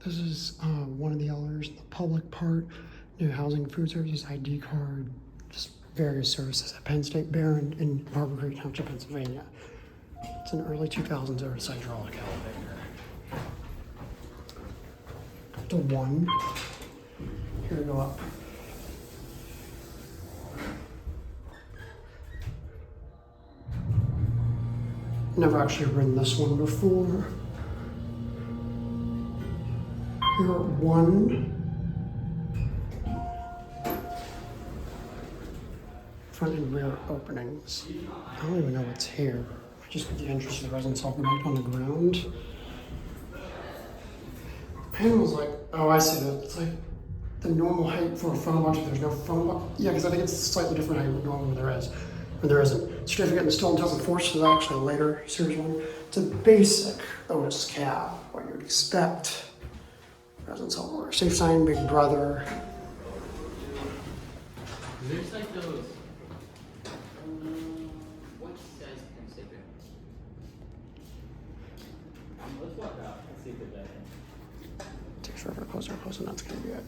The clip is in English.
This is one of the others, the public part, new housing, food services, ID card, just various services at Penn State, Behrend, in Harborcreek, Township, Pennsylvania. It's an early 2000s Otis hydraulic elevator. The one. Here we go up. Never actually ridden this one before. Here at one. Front and rear openings. I don't even know what's here. I just put the entrance to the residence hall right on the ground. Penn was like, oh, I see that. It's like the normal height for a phone box, but there's no phone box. Yeah, because I think it's a slightly different height than normally there is. Or there isn't. Certificate installed in 2004, so it's actually a later series one. It's a basic Otis cab, what you would expect. Residence hall, safe sign, big brother. There's like those. What says Penn State Behrend? Let's walk out and see if it's that. Takes forever, closer, and that's gonna be it.